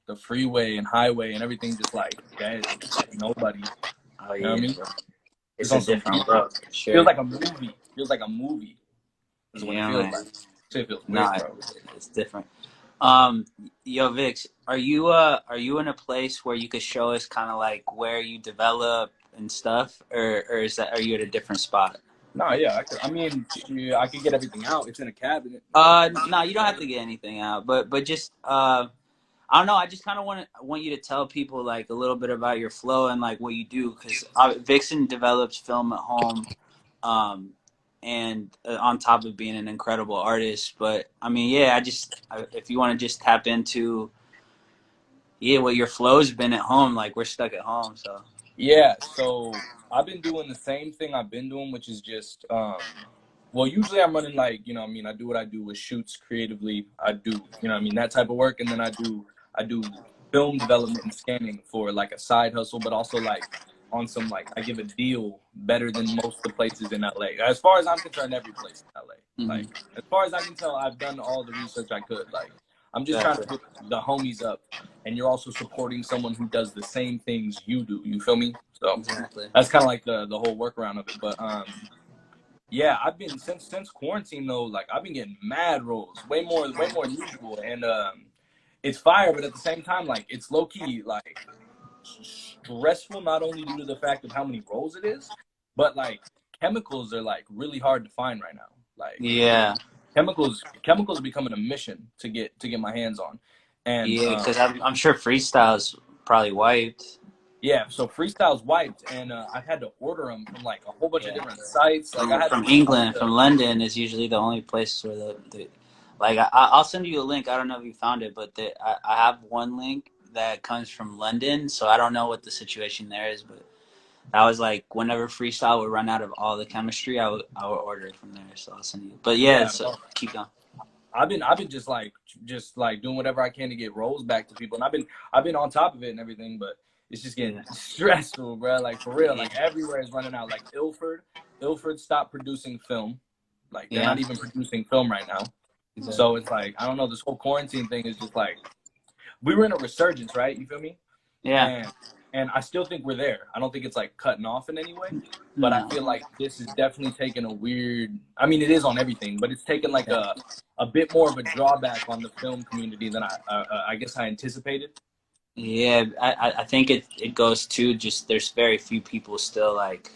S3: the freeway and highway and everything just like dead, just like nobody.
S2: Oh
S3: You know what I
S2: yeah,
S3: mean?
S2: bro.
S3: Just
S2: It's a
S3: on some
S2: different world for
S3: feels
S2: sure.
S3: like a movie. Feels like a movie. Is what it
S2: Yeah,
S3: feels
S2: man.
S3: like. Shit feels
S2: No,
S3: weird, bro.
S2: it's different. Yo, Vix, are you in a place where you could show us kind of like where you develop and stuff, or are you at a different spot?
S3: No, yeah, I mean, shit, I could get everything out. It's in a cabinet.
S2: No, you don't have to get anything out, but just I don't know. I just kind of want you to tell people like a little bit about your flow and like what you do, because Vixen develops film at home, um, and on top of being an incredible artist. But I mean, yeah, if you want to just tap into what your flow's been at home, like we're stuck at home, so
S3: Yeah, so I've been doing the same thing I've been doing, which is just well, usually I'm running like, you know what I mean, I do what I do with shoots creatively. I do, you know what I mean, that type of work, and then I do film development and scanning for like a side hustle, but also like on some like I give a deal better than most of the places in LA. As far as I'm concerned, every place in LA.
S2: mm-hmm.
S3: Like as far as I can tell, I've done all the research I could. Like I'm just trying to
S2: Exactly,
S3: put the homies up, and you're also supporting someone who does the same things you do. You feel me? So
S2: exactly.
S3: that's kind of like the whole workaround of it. But yeah, I've been since quarantine though. Like I've been getting mad rolls, way more than usual, and it's fire. But at the same time, like it's low key like stressful. Not only due to the fact of how many rolls it is, but like chemicals are like really hard to find right now. Like
S2: Yeah,
S3: chemicals are becoming a mission to get my hands on, and
S2: yeah, because I'm sure freestyle's probably wiped.
S3: yeah, so freestyle's wiped, and I've had to order them from like a whole bunch of
S2: Yeah.
S3: different sites. Like I had to
S2: From
S3: reach out
S2: England,
S3: to
S2: from London is usually the only places where the like I'll send you a link. I don't know if you found it, but I have one link that comes from London, so I don't know what the situation there is, but that was like whenever freestyle would run out of all the chemistry, I would order it from there. So I'll send you. But yeah,
S3: yeah,
S2: so
S3: bro.
S2: keep going.
S3: I've been just like doing whatever I can to get roles back to people, and I've been on top of it and everything, but it's just getting
S2: Yeah,
S3: stressful, bro. Like for real,
S2: yeah,
S3: like everywhere is running out. Like Ilford stopped producing film. Like they're
S2: yeah,
S3: not even producing film right now. So
S2: exactly.
S3: it's like I don't know. This whole quarantine thing is just like we were in a resurgence, right? You feel me?
S2: Yeah,
S3: And I still think we're there. I don't think it's like cutting off in any way, but I
S2: no,
S3: feel like this is definitely taking a weird. I mean, it is on everything, but it's taken like
S2: yeah.
S3: a bit more of a drawback on the film community than I guess I anticipated.
S2: Yeah, I think it goes to just there's very few people still like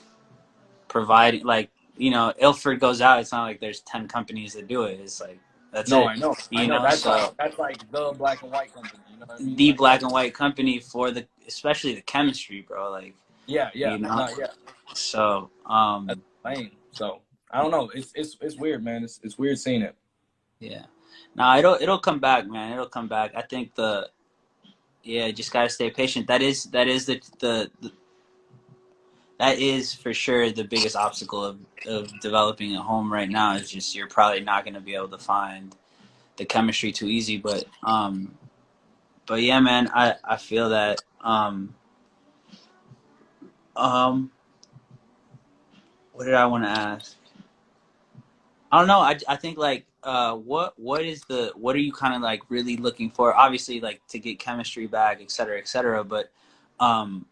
S2: providing like Ilford goes out. It's not like there's 10 companies that do it. It's like that's
S3: No,
S2: it.
S3: I know.
S2: So
S3: That's like the black and white company. You know what I mean?
S2: the
S3: Like
S2: black
S3: that's
S2: and white company for the especially the chemistry, bro. Like
S3: yeah,
S2: you know.
S3: no, yeah.
S2: So
S3: That's lame. So I don't know. It's weird, man. It's weird seeing it.
S2: yeah. Now it'll come back, man. It'll come back. I think just gotta stay patient. That is the that is for sure the biggest obstacle of developing at home right now is just you're probably not going to be able to find the chemistry too easy, but yeah, man, I feel that um what did I want to ask? I don't know. I think like what are you kind of like really looking for? Obviously like to get chemistry back, et cetera, et cetera, but um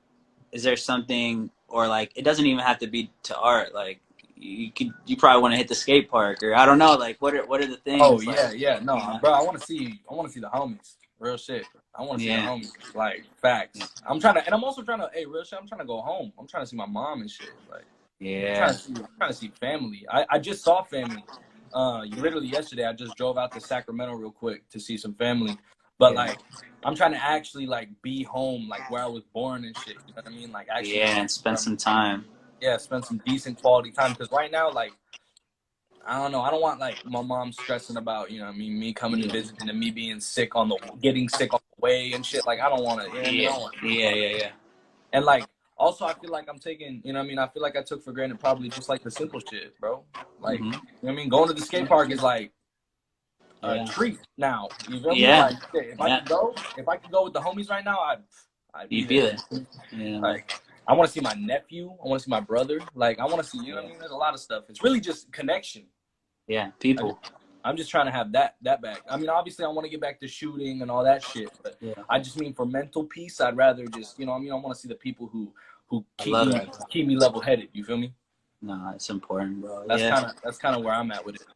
S2: is there something, or like it doesn't even have to be to art, like you probably want to hit the skate park, or I don't know, like what are the
S3: Oh
S2: things like,
S3: yeah, yeah. No,
S2: you know
S3: bro. I want to see the homies. Real shit. I want to see the
S2: yeah,
S3: homies. Like facts. I'm trying to, and I'm also trying to. Hey, real shit. I'm trying to go home. I'm trying to see my mom and shit. Like
S2: yeah,
S3: I'm trying to see family. I just saw family. Literally yesterday, I just drove out to Sacramento real quick to see some family.
S6: But
S2: Yeah.
S6: like, I'm trying to actually like be home, like where I was born and shit. You know what I mean? Like actually,
S2: Yeah, and spend some time.
S6: yeah, spend some decent quality time. Because right now, like, I don't know, I don't want like my mom stressing about, you know what I mean, me coming and
S2: Yeah.
S6: visiting and me being sick getting sick on the way and shit. Like, I don't want to, you know what I mean? I
S2: Yeah.
S6: don't want to.
S2: Yeah.
S6: And like, also, I feel like I'm taking, you know what I mean? I feel like I took for granted probably just like the simple shit, bro. Like,
S2: Hmm.
S6: you know what I mean? Going to the skate park is like a
S2: Yeah.
S6: treat now. You feel me?
S2: Yeah.
S6: Like, shit, if
S2: Yeah.
S6: I could go with the homies right now, I'd be
S2: You'd be
S6: there.
S2: there. Yeah.
S6: Like, I want to see my nephew. I want to see my brother. Like, I want to see, you know what I mean? There's a lot of stuff. It's really just connection.
S2: Yeah. People.
S6: I'm just trying to have that back. I mean, obviously, I want to get back to shooting and all that shit, but
S2: Yeah.
S6: I just mean for mental peace, I'd rather just, you know, I mean, I want to see the people who
S2: I love that.
S6: keep me level headed. You feel me?
S2: No, it's important, bro.
S6: That's
S2: Yeah.
S6: kind of where I'm at with it.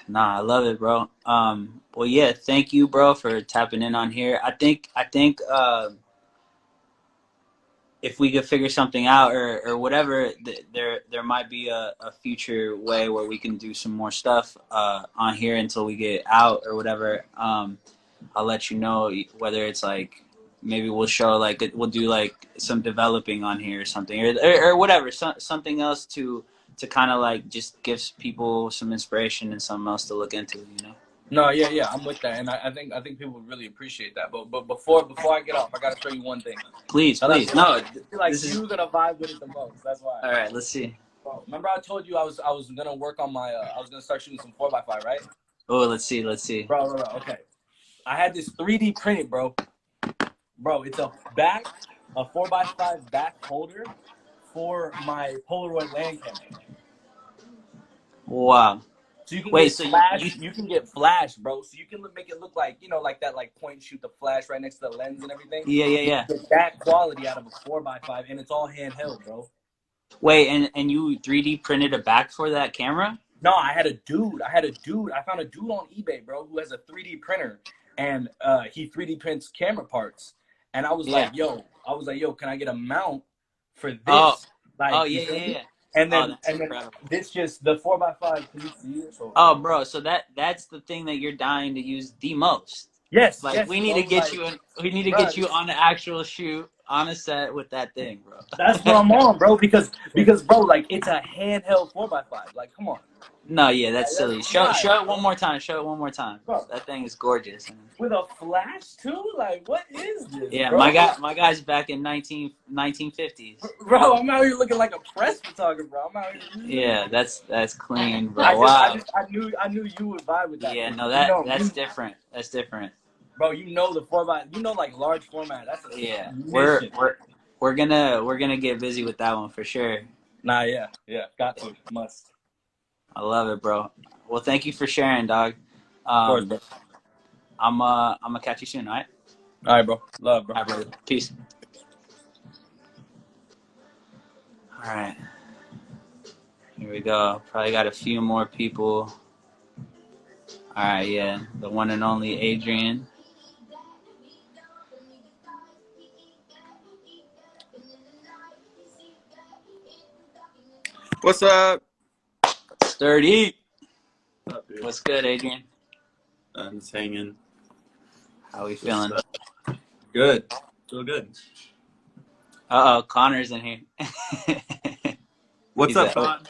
S2: Nah, I love it, bro. Well, yeah, thank you, bro, for tapping in on here. I think if we could figure something out or whatever, there might be a future way where we can do some more stuff on here until we get out or whatever. I'll let you know whether it's like maybe we'll show like we'll do like some developing on here or something or whatever, something else to kind of like just gives people some inspiration and something else to look into, you know.
S6: No, yeah, I'm with that, and I think people would really appreciate that. But before I get off, I gotta show you one thing.
S2: Please.
S6: I
S2: No,
S6: feel like
S2: this is
S6: you're gonna vibe with it the most. That's why.
S2: all right. Let's see.
S6: Bro, remember I told you I was gonna work on my I was gonna start shooting some 4x5, right?
S2: Oh, let's see.
S6: Bro, okay. I had this 3D printed, bro. Bro, it's a 4x5 back holder for my Polaroid land camera.
S2: Wow.
S6: So you can
S2: Wait,
S6: get
S2: so
S6: flash. You can get flash, bro. So you can make it look like, you know, like that, like point and shoot the flash right next to the lens and everything.
S2: yeah.
S6: You can get that quality out of a 4x5, and it's all handheld, bro.
S2: Wait, and you 3D printed a back for that camera?
S6: No, I found a dude on eBay, bro, who has a 3D printer, and he 3D prints camera parts. And I was like, yo, can I get a mount for this?
S2: Oh,
S6: Like,
S2: yeah.
S6: And then,
S2: that's incredible.
S6: This just the 4x5. Can you see it? So,
S2: Oh, bro, so that's the thing that you're dying to use the most.
S6: yes,
S2: Like
S6: yes,
S2: we need to get you in. We need to get you on the actual shoot on a set with that thing, bro.
S6: That's what I'm on, bro. Because bro, like it's a handheld 4x5. Like, come on.
S2: No, yeah, that's silly. Show it one more time.
S6: Bro.
S2: That thing is gorgeous.
S6: With a flash too? Like, what is this?
S2: Yeah,
S6: bro?
S2: my guy's back in 1950s.
S6: Bro, I'm out here looking like a press photographer, bro. I'm out here.
S2: Yeah, that's clean, bro.
S6: I knew you would vibe with that.
S2: Yeah, no, that's different. That's different.
S6: Bro, you know the 4x, you know, like large format. That's a
S2: Yeah,
S6: mission.
S2: we're gonna get busy with that one for sure.
S6: Nah, yeah, got to, must.
S2: I love it, bro. Well, thank you for sharing, dog.
S6: Of course, bro.
S2: I'm gonna catch you soon, all right?
S6: All right, bro. Love, bro.
S2: All right, brother. Peace. All right. Here we go. Probably got a few more people. All right, yeah. The one and only Adrian.
S8: What's up?
S2: Sturdy.
S8: What's up, dude?
S2: What's good, Adrian?
S8: I'm just hanging.
S2: How we feeling?
S8: Good. Feel good.
S2: Uh-oh, Connor's in here.
S8: What's up, Con?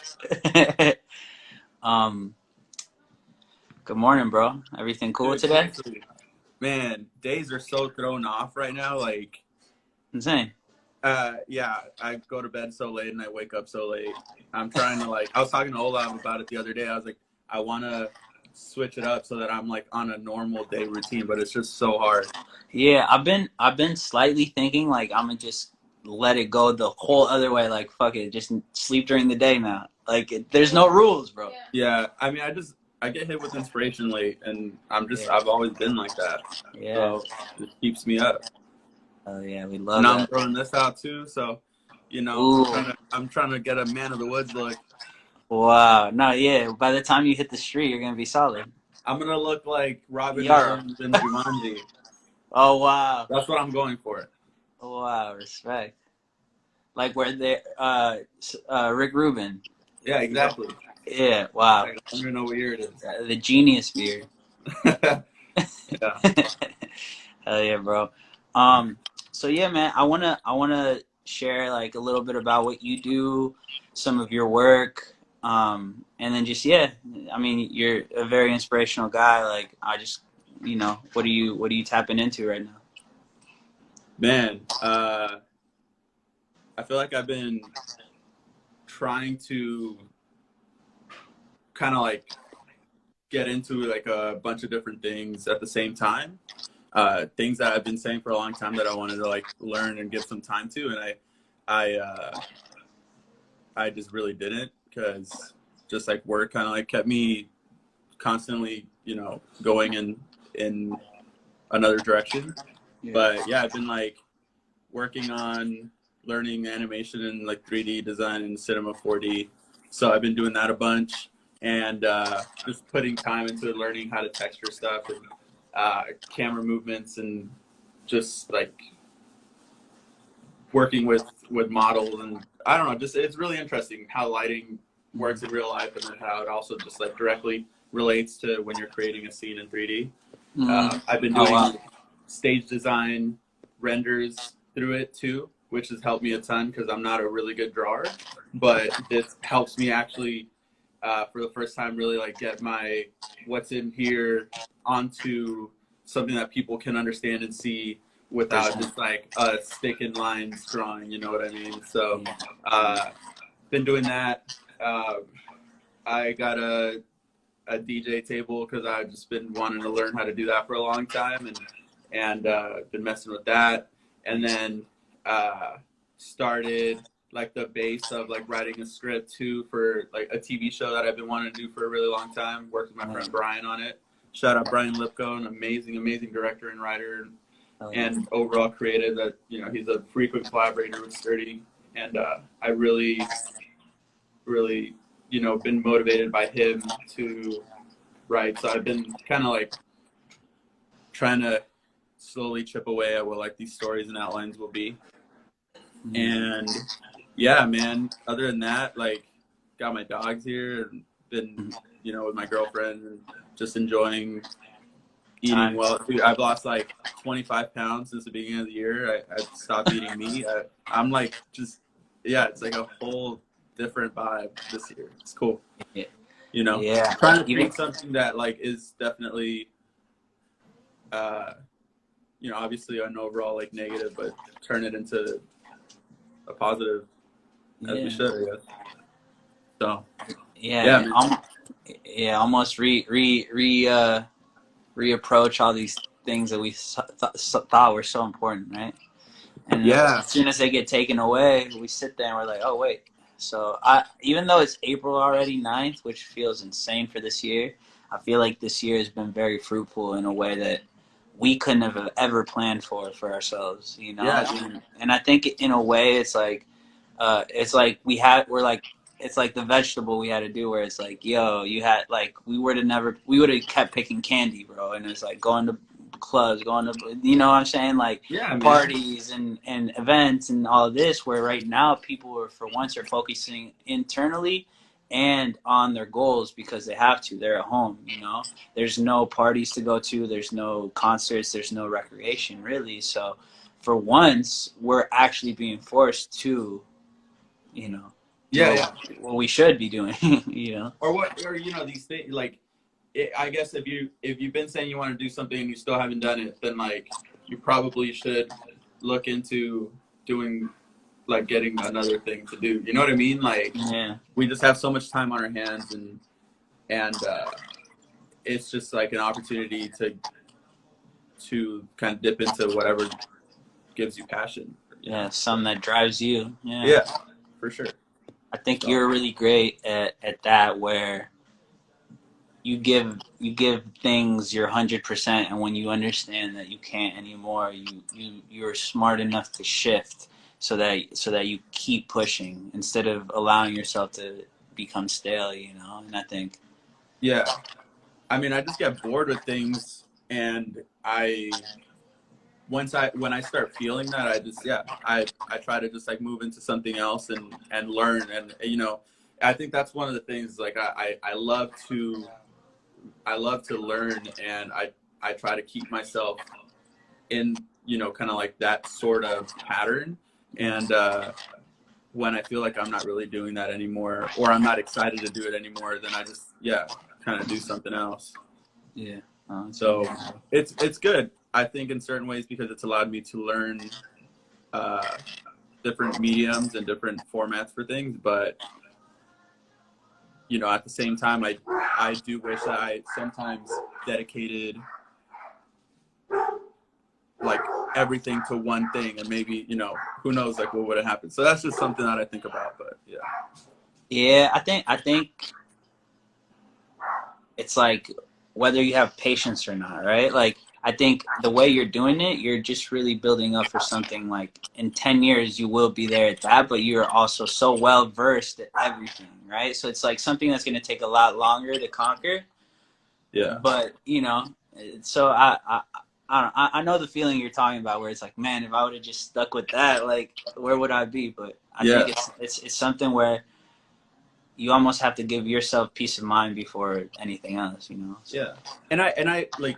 S2: Good morning, bro. Everything cool today?
S8: Man, days are so thrown off right now. Like,
S2: insane.
S8: Yeah, I go to bed so late and I wake up so late. I'm trying to I was talking to Olav about it the other day. I was like, I want to switch it up so that I'm like on a normal day routine, but it's just so hard.
S2: Yeah, I've been slightly thinking like I'm gonna just let it go the whole other way. Like, fuck it, just sleep during the day now. Like, there's no rules, bro.
S8: Yeah, I mean, I get hit with inspiration late, and I've always been like that.
S2: Yeah.
S8: So it keeps me up.
S2: Oh yeah, we love
S8: and
S2: that.
S8: I'm throwing this out too, so you know, I'm trying to get a man of the woods look.
S2: Wow, no, yeah. By the time you hit the street, you're gonna be solid.
S8: I'm gonna look like Robin Williams in Jumanji.
S2: Oh wow,
S8: that's what I'm going for.
S2: Wow, respect. Like where they, Rick Rubin.
S8: Yeah, exactly.
S2: Yeah, wow.
S8: I don't even know what year it is.
S2: The genius beard.
S8: Yeah.
S2: Hell yeah, bro. So yeah, man, I wanna share like a little bit about what you do, some of your work, and then just yeah, I mean, you're a very inspirational guy. Like I just, what are you tapping into right now?
S8: Man, I feel like I've been trying to kind of like get into like a bunch of different things at the same time. Things that I've been saying for a long time that I wanted to like learn and give some time to, and I, I just really didn't, because just like work kind of like kept me constantly, going in another direction.
S2: Yeah.
S8: But yeah, I've been like working on learning animation and like 3D design and Cinema 4D. So I've been doing that a bunch, and just putting time into learning how to texture stuff and camera movements, and just like working with models. And I don't know, just it's really interesting how lighting works in real life, and then how it also just like directly relates to when you're creating a scene in 3D. I've been
S2: Oh
S8: doing
S2: wow.
S8: stage design renders through it too, which has helped me a ton because I'm not a really good drawer, but this helps me actually for the first time really like get my what's in here onto something that people can understand and see without just like a stick and lines drawing, you know what I mean? So been doing that. I got a DJ table because I've just been wanting to learn how to do that for a long time, and been messing with that. And then started like the base of like writing a script too for like a TV show that I've been wanting to do for a really long time. Worked with my friend Brian on it. Shout out Brian Lipko, an amazing director and writer, and overall creative. That he's a frequent collaborator with Sturdy, and I really been motivated by him to write. So I've been kind of like trying to slowly chip away at what like these stories and outlines will be. And yeah, man, other than that, like got my dogs here and been, with my girlfriend and just enjoying eating well. Dude, I've lost like 25 pounds since the beginning of the year. I stopped eating meat. I'm like it's like a whole different vibe this year. It's cool.
S2: Yeah.
S8: Trying to
S2: Even
S8: create something that like is definitely obviously an overall like negative, but turn it into a positive as we should, I guess. So
S2: yeah,
S8: man.
S2: almost reapproach all these things that we thought were so important, right? And
S8: Yeah.
S2: as soon as they get taken away, we sit there and we're like, oh wait. So even though it's April already 9th, which feels insane for this year, I feel like this year has been very fruitful in a way that we couldn't have ever planned for ourselves,
S8: Yeah.
S2: And I think in a way it's like it's like the vegetable we had to do where it's like, yo, you had like we would have kept picking candy, bro, and it's like going to clubs, going to what I'm saying, like
S8: Yeah, man.
S2: parties and events and all of this, where right now people are focusing internally and on their goals because they have to. They're at home, There's no parties to go to, there's no concerts, there's no recreation really. So for once, we're actually being forced to, do what we should be doing,
S8: Or these things like I guess if you've been saying you want to do something and you still haven't done it, then like you probably should look into doing like getting another thing to do. You know what I mean? Like we just have so much time on our hands, and it's just like an opportunity to kind of dip into whatever gives you passion.
S2: Something that drives you.
S8: Yeah, for sure.
S2: I think you're really great at that, where you give things your 100%, and when you understand that you can't anymore, you're smart enough to shift so that you keep pushing instead of allowing yourself to become stale, And I think
S8: I mean, I just get bored with things, and when I start feeling that, I try to just like move into something else and learn. And I think that's one of the things, like I love to learn, and I try to keep myself in, you know, kind of like that sort of pattern. And when I feel like I'm not really doing that anymore, or I'm not excited to do it anymore, then I just, yeah, kind of do something else.
S2: Yeah.
S8: So it's good, I think, in certain ways, because it's allowed me to learn different mediums and different formats for things. But, you know, at the same time, I do wish that I sometimes dedicated like everything to one thing, and maybe, you know, who knows, like what would have happened. So that's just something that I think about. But yeah.
S2: Yeah, I think it's like whether you have patience or not, right? Like I think the way you're doing it, you're just really building up for something. Like in 10 years you will be there at that, but you're also so well versed at everything, right? So it's like something that's going to take a lot longer to conquer.
S8: Yeah.
S2: But, you know, so I know the feeling you're talking about, where it's like, man, if I would have just stuck with that, like where would I be? But I
S8: Yeah.
S2: think it's something where you almost have to give yourself peace of mind before anything else, you know? So.
S8: Yeah. And I like,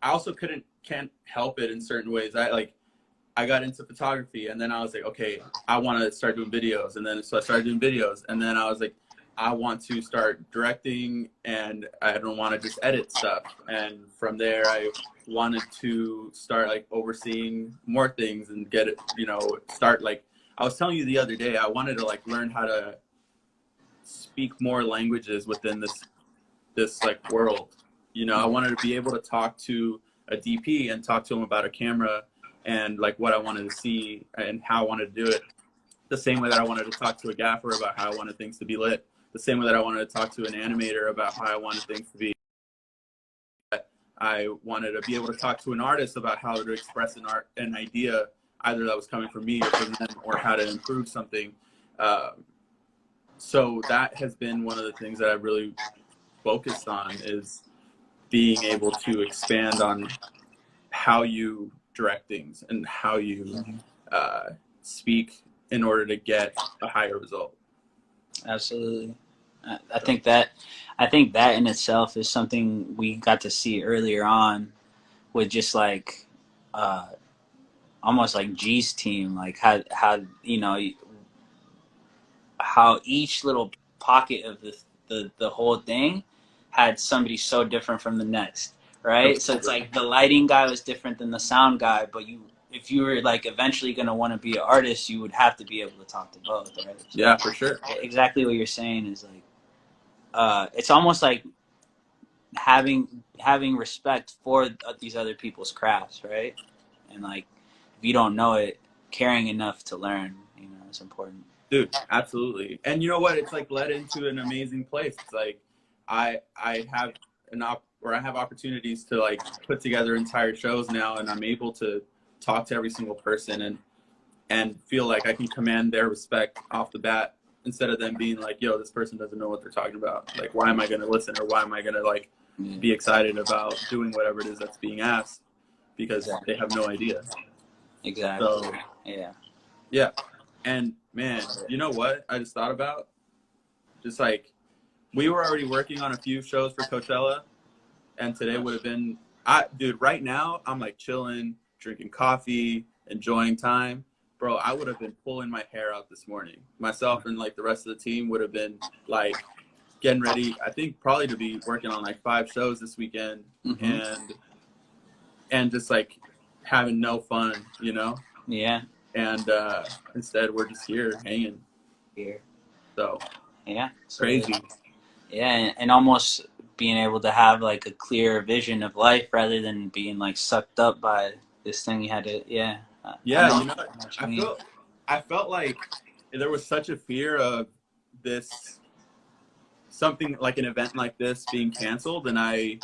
S8: I also can't help it in certain ways. I got into photography, and then I was like, okay, I want to start doing videos. And then so I started doing videos, and then I was like, I want to start directing, and I don't want to just edit stuff. And from there, I wanted to start like overseeing more things and get it, you know, start like, I was telling you the other day, I wanted to like learn how to speak more languages within this like world. You know, I wanted to be able to talk to a DP and talk to him about a camera and like what I wanted to see and how I wanted to do it. The same way that I wanted to talk to a gaffer about how I wanted things to be lit. The same way that I wanted to talk to an animator about how I wanted things to be. I wanted to be able to talk to an artist about how to express an idea, either that was coming from me or from them, or how to improve something. So that has been one of the things that I've really focused on, is being able to expand on how you direct things and how you speak in order to get a higher result.
S2: Absolutely. I think that in itself is something we got to see earlier on with just like almost like G's team, like how you know how each little pocket of the whole thing had somebody so different from the next, right? So it's like the lighting guy was different than the sound guy, but if you were like eventually going to want to be an artist, you would have to be able to talk to both, right? So
S8: yeah, for sure.
S2: Exactly what you're saying is like it's almost like having respect for these other people's crafts, right? And like if you don't know it, caring enough to learn, you know, is important.
S8: Dude, absolutely. And you know what? It's like led into an amazing place. It's like I have I have opportunities to like put together entire shows now, and I'm able to talk to every single person and feel like I can command their respect off the bat, instead of them being like, yo, this person doesn't know what they're talking about. Like, why am I going to listen, or why am I going to like be excited about doing whatever it is that's being asked, because they have no idea.
S2: Exactly.
S8: So,
S2: yeah.
S8: And man, you know what I just thought about? Just like, we were already working on a few shows for Coachella, and today would have been, dude, right now I'm like chilling, drinking coffee, enjoying time. Bro, I would have been pulling my hair out this morning. Myself and like the rest of the team would have been like getting ready, I think probably to be working on like 5 shows this weekend, and just like having no fun, you know?
S2: Yeah.
S8: And instead we're just here hanging. So
S2: yeah,
S8: crazy.
S2: Yeah, and almost being able to have like a clear vision of life rather than being like sucked up by this thing you had to.
S8: You know, I felt like there was such a fear of this, something like an event like this being canceled, and I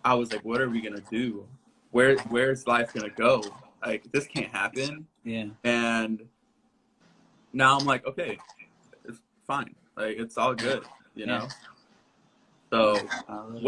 S8: was like, what are we gonna do? Where's life gonna go? Like, this can't happen.
S2: Yeah.
S8: And now I'm like, okay, it's fine. Like, it's all good, you know? So when